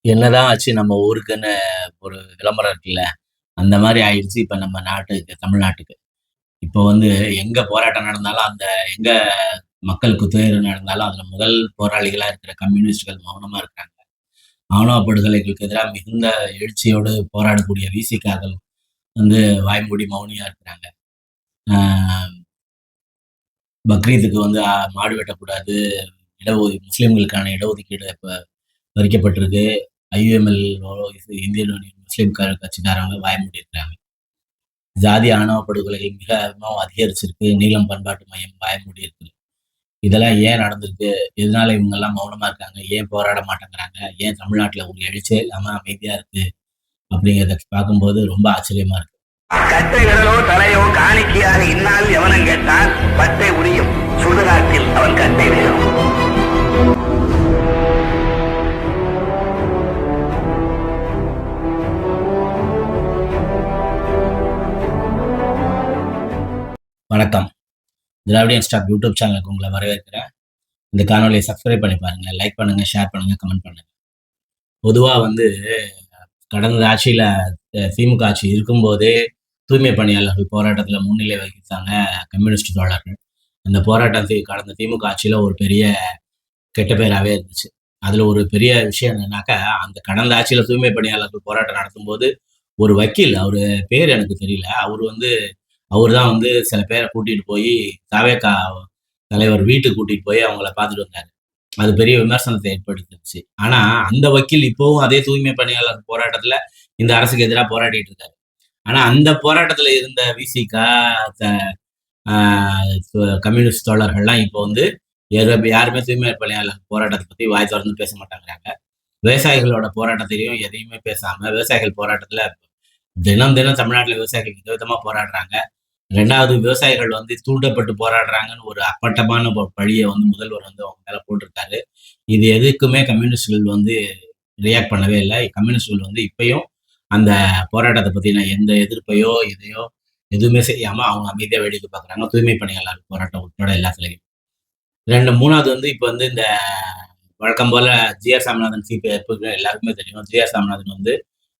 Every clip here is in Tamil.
என்னதான் ஆச்சு நம்ம ஊருக்குன்னு ஒரு விளம்பரம் இருக்குல்ல. அந்த மாரி ஆயிடுச்சு இப்ப நம்ம நாட்டுக்கு, தமிழ்நாட்டுக்கு. இப்போ வந்து எங்க போராட்டம் நடந்தாலும், எங்க மக்களுக்கு துயரம் நடந்தாலும், அதுல முதல் போராளிகளா இருக்கிற கம்யூனிஸ்ட்கள் மௌனமா இருக்காங்க. ஆணவ படுகொலைகளுக்கு எதிரா மிகுந்த எழுச்சியோடு போராடக்கூடிய விசிகாக்கள் வந்து வாய்மூடி மௌனியா இருக்கிறாங்க. ஆ பக்ரீத்துக்கு வந்து மாடு வெட்டக்கூடாது, முஸ்லிம்களுக்கான இடஒதுக்கீடு இப்ப பறிக்கப்பட்டிருக்கு. ஐயுஎம்எல் இந்தியன் யூனியன் முஸ்லீம் கட்சிக்காரங்க வாய மூடியிருக்காங்க. ஜாதி ஆணவ படுகொலைகள் மிகவும் அதிகரிச்சிருக்கு. நீலம் பண்பாட்டு மையம் வாய மூடியிருக்கு. இதெல்லாம் ஏன் நடந்திருக்கு? எதனால இவங்கலாம் மௌனமா இருக்காங்க? ஏன் போராட மாட்டேங்கிறாங்க? ஏன் தமிழ்நாட்டுல ஒரு எழுச்சியே இல்லாம அமைதியா இருக்கு? அப்படிங்கிறத பார்க்கும்போது ரொம்ப ஆச்சரியமா இருக்கு. கட்டை விரலோ தலையோ காணிக்கையாக இன்னால் எவனும் கேட்டால் பட்டை உரியும் சுடுகாட்டில் அவன் கட்டை வேறும். வணக்கம். திராவிடியன் ஸ்டாக் யூடியூப் சேனலுக்கு உங்களை வரவேற்கிறேன். இந்த காணொலியை சப்ஸ்கிரைப் பண்ணி பாருங்க. லைக் பண்ணுங்க, ஷேர் பண்ணுங்க, கமெண்ட் பண்ணுங்க. பொதுவா வந்து கடந்த ஆட்சியில திமுக ஆட்சி இருக்கும்போதே தூய்மை பணியாளர்கள் போராட்டத்துல முன்னிலை வகித்தாங்க கம்யூனிஸ்ட் தோழர்கள். அந்த போராட்டம் கடந்த திமுக ஆட்சியில ஒரு பெரிய கெட்ட பேராவே இருந்துச்சு. அதுல ஒரு பெரிய விஷயம் என்னன்னாக்கா, அந்த கடந்த ஆட்சியில தூய்மை பணியாளர்கள் போராட்டம் நடத்தும்போது ஒரு வக்கீல், அவரு பேர் எனக்கு தெரியல. அவரு தான் வந்து சில பேரை கூட்டிட்டு போய் தவேகா தலைவர் வீட்டுக்கு கூட்டிட்டு போய் அவங்கள பார்த்துட்டு வந்தாரு. அது பெரிய விமர்சனத்தை ஏற்படுத்துச்சு. ஆனா அந்த வக்கீல் இப்பவும் அதே தூய்மை பணியாளர் போராட்டத்துல இந்த அரசுக்கு எதிரா போராடிட்டு இருக்காரு. ஆனா அந்த போராட்டத்துல இருந்த விசிக, த ஆ கம்யூனிஸ்ட் தோழர்கள்லாம் இப்போ வந்து யாருமே தூய்மை பணியாளர் போராட்டத்தை பத்தி வாய் தொறந்து பேச மாட்டேங்கிறாங்க. விவசாயிகளோட போராட்டத்திலையும் எதையுமே பேசாம, விவசாயிகள் போராட்டத்துல தினம் தினம் தமிழ்நாட்டுல விவசாயிகள் விதவிதமா போராடுறாங்க. 2வது விவசாயிகள் வந்து தூண்டப்பட்டு போராடுறாங்கன்னு ஒரு அப்பட்டமான பழிய வந்து முதல்வர் வந்து அவங்க மேல போட்டிருக்காரு. இது எதுக்குமே கம்யூனிஸ்ட்கள் வந்து ரியாக்ட் பண்ணவே இல்ல. கம்யூனிஸ்ட்கள் வந்து இப்பயும் அந்த போராட்டத்த பத்தின எந்த எதிர்ப்பையோ, எதுவுமே செய்யாம அவங்க அமைதியா வேடிக்கை பார்க்குறாங்க. தூய்மை பணியாளர் போராட்டம் உட்பட எல்லாத்துலயும். 3வது வந்து இப்ப வந்து இந்த வழக்கம் போல ஜி.ஆர். சாமிநாதன் எப்பவுமே எல்லாருக்குமே தெரியும். ஜி.ஆர். சாமிநாதன் வந்து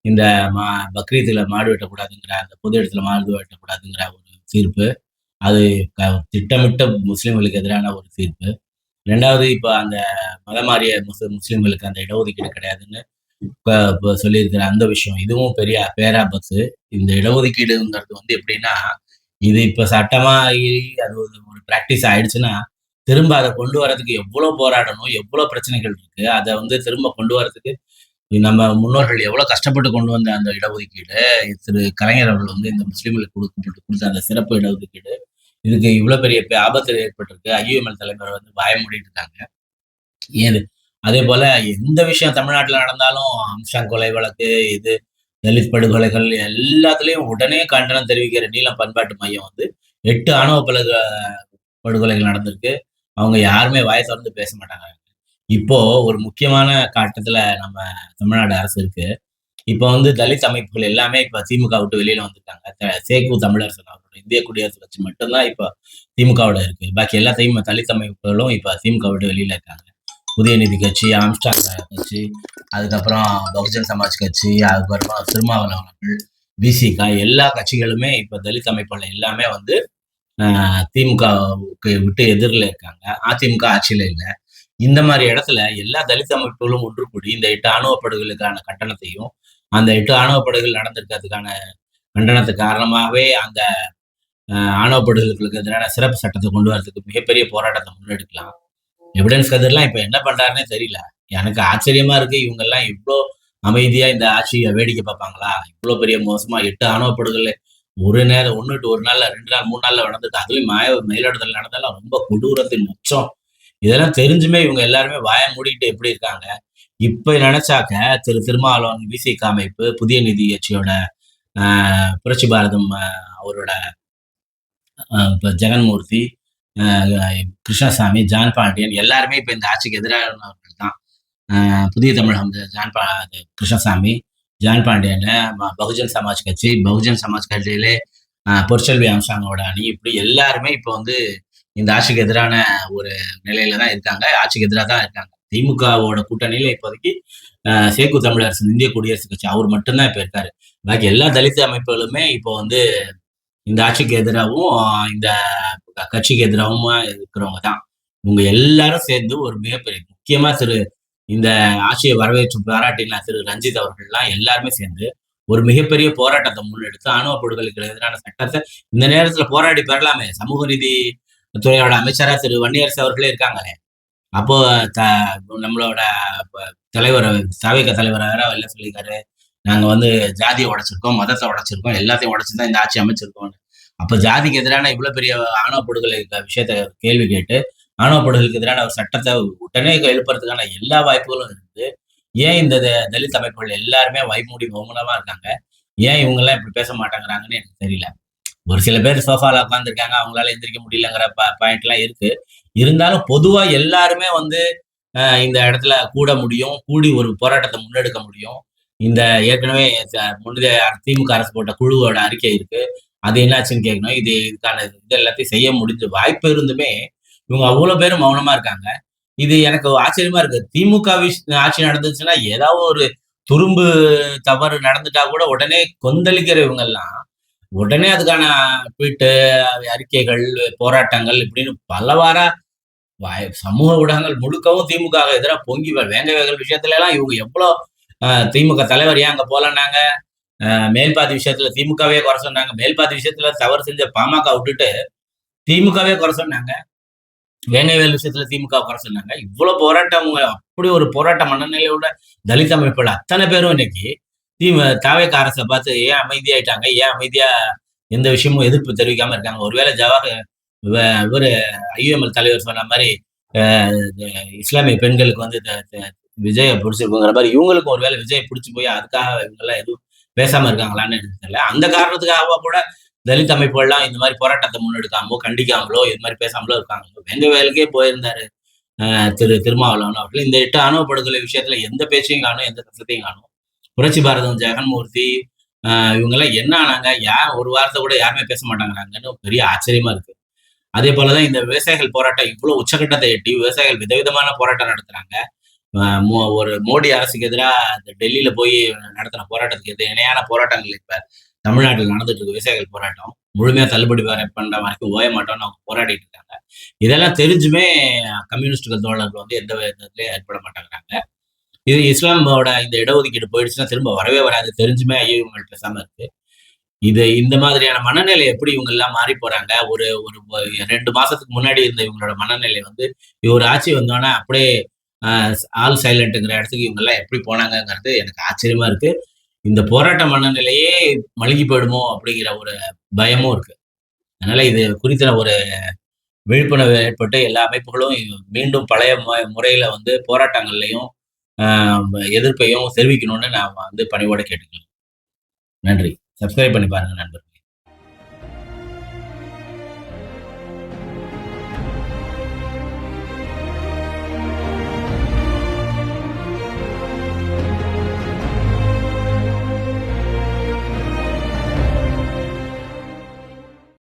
இந்த மா பக்ரீத்ல மாடு வெட்டக்கூடாதுங்கிற, அந்த பொது இடத்துல மாடு வெட்டக்கூடாதுங்கிற ஒரு தீர்ப்பு. அது திட்டமிட்ட முஸ்லிம்களுக்கு எதிரான ஒரு தீர்ப்பு. 2வது இப்ப அந்த மதம் மாறிய முஸ்லிம்களுக்கு அந்த இடஒதுக்கீடு கிடையாதுன்னு இப்ப சொல்லியிருக்கிற அந்த விஷயம். இதுவும் பெரிய பேராபத்து. இந்த இடஒதுக்கீடுங்கிறது வந்து எப்படின்னா, இது இப்ப சட்டமா அது ஒரு பிராக்டிஸ் ஆயிடுச்சுன்னா, திரும்ப அத கொண்டு வரதுக்கு எவ்வளோ போராடணும், எவ்வளோ பிரச்சனைகள் இருக்கு. அத வந்து திரும்ப கொண்டு வரதுக்கு நம்ம முன்னோர்கள் எவ்வளோ கஷ்டப்பட்டு கொண்டு வந்த அந்த இடஒதுக்கீடு, திரு கலைஞர் அவர்கள் வந்து இந்த முஸ்லிம்களுக்கு குடுத்த அந்த சிறப்பு இடஒதுக்கீடு, இதுக்கு இவ்வளோ பெரிய ஆபத்து ஏற்பட்டிருக்கு. ஐயுஎம்எல் தலைவர் வந்து வாய மூடிட்டு இருக்காங்க. ஏது அதேபோல எந்த விஷயம் தமிழ்நாட்டுல நடந்தாலும் அம்சாங் கொலை வழக்கு, இது தலித் படுகொலைகள் எல்லாத்துலயும் உடனே கண்டனம் தெரிவிக்கிற நீலம் பண்பாட்டு மையம் வந்து 8 ஆணவ படுகொலைகள் நடந்திருக்கு. அவங்க யாருமே வாய தொறந்து பேச மாட்டாங்க. இப்போ ஒரு முக்கியமான கட்டத்துல நம்ம தமிழ்நாடு அரசு இருக்கு. இப்போ வந்து தலித் அமைப்புகள் எல்லாமே இப்ப திமுக விட்டு வெளியில வந்துட்டாங்க. சேகு தமிழரசன் அவரோட இந்திய குடியரசு கட்சி மட்டும் தான் இப்ப திமுகவோட இருக்கு. பாக்கி எல்லாத்தையும் தலித் அமைப்புகளும் இப்ப திமுக விட்டு வெளியில இருக்காங்க. புதிய நீதி கட்சி, ஆம்ஸ்டாங் கட்சி, அதுக்கப்புறம் பகுஜன் சமாஜ் கட்சி, அதுக்கப்புறமா திருமாவளவர்கள், விசிக எல்லா கட்சிகளுமே இப்ப தலித் அமைப்புகள் எல்லாமே வந்து திமுகவுக்கு விட்டு எதிரில இருக்காங்க. அதிமுக ஆட்சியில இல்ல. இந்த மாரி இடத்துல எல்லா தலித் அமைப்புகளும் ஒன்று கூடி இந்த 8 ஆணவ படுகொலைகளுக்கான கண்டனத்தையும், அந்த 8 ஆணவ படுகொலைகள் நடந்திருக்கிறதுக்கான கண்டனத்துக்கு காரணமாவே அந்த ஆணவ படுகொலைகளுக்கு எதிரான சிறப்பு சட்டத்த கொண்டு வரதுக்கு மிகப்பெரிய போராட்டத்த முன்னெடுக்கலாம். எவிடன்ஸ் கதிர்லாம் இப்ப என்ன பண்றாருன்னே தெரியல. எனக்கு ஆச்சரியமா இருக்கு. இவங்கெல்லாம் இவ்ளோ அமைதியா இந்த ஆட்சிய வேடிக்கை பார்ப்பாங்களா? இவ்ளோ பெரிய மோசமா 8 ஆணவ படுகொலை ஒரு நேரம் 1 டு 1 நாள்ல, 2 நாள், 3 நாள்ல நடந்தது. அதுலயும் மயிலாடுதுறையில நடந்ததெல்லாம் ரொம்ப கொடூரத்தின் உச்சம். இதெல்லாம் தெரிஞ்சுமே இவங்க எல்லாருமே வாய மூடிட்டு எப்படி இருக்காங்க? இப்ப நெனச்சாக்க திருமாவளவன், விசிக அமைப்பு, புதிய நீதி கட்சியோட அ புரட்சி பாரதம் அவரோட இப்ப ஜெகன்மூர்த்தி, அ கிருஷ்ணசாமி, ஜான் பாண்டியன் எல்லாருமே இப்ப இந்த ஆட்சிக்கு எதிரானவர்கள் தான். புதிய தமிழகம் கிருஷ்ணசாமி, ஜான் பாண்டியன், பகுஜன் சமாஜ் கட்சி, பகுஜன் சமாஜ் கட்சியிலே பொற்செல்வி ஆம்ஸ்ட்ராங்கோட அணி, இப்படி எல்லாருமே இப்ப வந்து இந்த ஆட்சிக்கு எதிரான ஒரு நிலையில தான் இருக்காங்க. ஆட்சிக்கு எதிரா தான் இருக்காங்க. திமுகவோட கூட்டணியில இப்போதைக்கு சேக்கு தமிழரசன் இந்திய குடியரசுக் கட்சி அவர் மட்டும்தான் இப்ப இருக்காரு. பாக்கி எல்லா தலித் அமைப்புகளுமே இப்போ வந்து இந்த ஆட்சிக்கு எதிராகவும் இந்த கட்சிக்கு எதிராகவும் இருக்கிறவங்க தான். இவங்க எல்லாரும் சேர்ந்து ஒரு மிகப்பெரிய முக்கியமா இந்த ஆட்சியை வரவேற்று பாராட்டின திரு ரஞ்சித் அவர்கள்லாம் எல்லாருமே சேர்ந்து ஒரு மிகப்பெரிய போராட்டத்தை முன்னெடுத்து ஆணவ படுகொலைக்கு எதிரான சட்டத்தை இந்த நேரத்துல போராடி பெறலாமே. சமூக நீதி துறையோட அமைச்சரா திரு வன்னியரசு அவர்களே இருக்காங்களே. அப்போ நம்மளோட தலைவர் தவிக தலைவர் வேற வெளில சொல்லியிருக்காரு, நாங்க வந்து ஜாதியை உடைச்சிருக்கோம், மதத்தை உடைச்சிருக்கோம், எல்லாத்தையும் உடைச்சுதான் இந்த ஆட்சி அமைச்சிருக்கோம். அப்ப ஜாதிக்கு எதிரான இவ்வளவு பெரிய ஆணவ படுகொலை விஷயத்த கேள்வி கேட்டு ஆணவ படுகொலைக்கு எதிரான ஒரு சட்டத்தை உடனே எழுப்புறதுக்கான எல்லா வாய்ப்புகளும் இருக்கு. ஏன் இந்த தலித் அமைப்புகள் எல்லாருமே வைமூடி மௌனமா இருக்காங்க? ஏன் இவங்க எல்லாம் இப்படி பேச மாட்டேங்கிறாங்கன்னு எனக்கு தெரியல. ஒரு சில பேர் சோஃபால உட்காந்துருக்காங்க, அவங்களால எந்திரிக்க முடியலங்கிற பாயிண்ட் எல்லாம் இருக்கு. இருந்தாலும் பொதுவா எல்லாருமே வந்து இந்த இடத்துல கூட முடியும், கூடி ஒரு போராட்டத்தை முன்னெடுக்க முடியும். இந்த ஏற்கனவே முன்னதே திமுக அரசு போட்ட குழுவோட அறிக்கை இருக்கு. அது என்னாச்சுன்னு கேட்கணும். இதுக்கான இது எல்லாத்தையும் செய்ய முடிஞ்ச வாய்ப்பு இருந்துமே இவங்க அவ்வளவு பேரும் மௌனமா இருக்காங்க. இது எனக்கு ஆச்சரியமா இருக்கு. திமுக ஆட்சி நடந்துச்சுன்னா ஏதாவது ஒரு துரும்பு தவறு நடந்துட்டா கூட உடனே கொந்தளிக்கிற இவங்க எல்லாம் உடனே அதுக்கான ட்வீட்டு, அறிக்கைகள், போராட்டங்கள் இப்படின்னு பலவாரா சமூக ஊடகங்கள் முழுக்கவும் திமுக எதிராக பொங்கி வேங்க வேகல் விஷயத்துல எல்லாம் இவங்க எவ்வளவு திமுக தலைவர் ஏன் அங்க போலன்னாங்க. மேல்பாதி விஷயத்துல திமுகவே குறை சொன்னாங்க. மேல்பாதி விஷயத்துல தவறு செஞ்ச பாமக விட்டுட்டு திமுகவே குறை சொன்னாங்க. வேங்கைவேல் விஷயத்துல திமுக குறை சொன்னாங்க. இவ்வளவு போராட்டம், அப்படி ஒரு போராட்ட மனநிலையோட தலித் அமைப்புகள் அத்தனை பேரும் இன்னைக்கு தாவேக அரசை பார்த்து ஏன் அமைதியாயிட்டாங்க, ஏன் அமைதியா எந்த விஷயமும் எதிர்ப்பு தெரிவிக்காம இருக்காங்க. ஒருவேளை இவரு ஐயுஎம்எல் தலைவர் சொன்ன மாதிரி இஸ்லாமிய பெண்களுக்கு வந்து விஜய பிடிச்சிருக்குங்கிற மாதிரி இவங்களுக்கும் ஒருவேளை விஜய் பிடிச்சி போய் அதுக்காக இவங்க எல்லாம் எதுவும் பேசாம இருக்காங்களான்னு எனக்கு தெரியல. அந்த காரணத்துக்காக கூட தலித் அமைப்புகள்லாம் இந்த மாதிரி போராட்டத்தை முன்னெடுக்காமோ, கண்டிக்காமலோ, இது மாதிரி பேசாமலோ இருக்காங்களோ. வேலுக்கே போயிருந்தாரு திருமாவளவன் அவர்கள். இந்த 8 ஆணவ படுகொலை விஷயத்துல எந்த பேச்சையும் காணும், எந்த கஷ்டத்தையும் காணும். புரட்சி பாரதம் ஜெகன்மூர்த்தி இவங்க எல்லாம் என்ன ஆனாங்க, ஒரு வாரத்தை கூட யாருமே பேச மாட்டாங்கிறாங்கன்னு பெரிய ஆச்சரியமா இருக்கு. அதே போலதான் இந்த விவசாயிகள் போராட்டம் இவ்வளவு உச்சகட்டத்தை எட்டி விவசாயிகள் விதவிதமான போராட்டம் நடத்துறாங்க. ஒரு மோடி அரசுக்கு எதிராக டெல்லியில போய் நடத்தின போராட்டத்துக்கு இணையான போராட்டங்கள் இப்ப தமிழ்நாட்டில் நடந்துட்டு இருக்கு. விவசாயிகள் போராட்டம் முழுமையா தள்ளுபடி பண்ற வரைக்கும் ஓய மாட்டோம்னு அவங்க போராடிட்டு இருக்காங்க. இதெல்லாம் தெரிஞ்சுமே கம்யூனிஸ்டுகள் தோழர்கள் வந்து எந்த விதத்திலயும் ஏற்பட மாட்டேங்கிறாங்க. இது இஸ்லாமோட இந்த இடஒதுக்கீடு போயிடுச்சுன்னா திரும்ப வரவே வராது தெரிஞ்சுமே ஐயோ இவங்க பேசாம இருக்கு. இந்த மாதிரியான மனநிலை எப்படி இவங்க எல்லாம் மாறி போறாங்க. ஒரு 2 மாசத்துக்கு முன்னாடி இருந்த இவங்களோட மனநிலை வந்து ஒரு ஆட்சி வந்தோன்னா அப்படியே ஆல் சைலண்ட்ங்கிற இடத்துக்கு இவங்க எல்லாம் எப்படி போனாங்கிறது எனக்கு ஆச்சரியமா இருக்கு. இந்த போராட்ட மனநிலையே மழுங்கி போயிடுமோ அப்படிங்கிற ஒரு பயமும் இருக்கு. அதனால இது குறித்த ஒரு விழிப்புணர்வு ஏற்பட்டு எல்லா அமைப்புகளும் மீண்டும் பழைய முறையில வந்து போராட்டங்கள்லையும் எதிர்ப்பையும் தெரிவிக்கணும்னு நான் வந்து பணிவோட கேட்டுக்கிறேன். நன்றி. சப்ஸ்கிரைப் பண்ணி பாருங்க நண்பர்.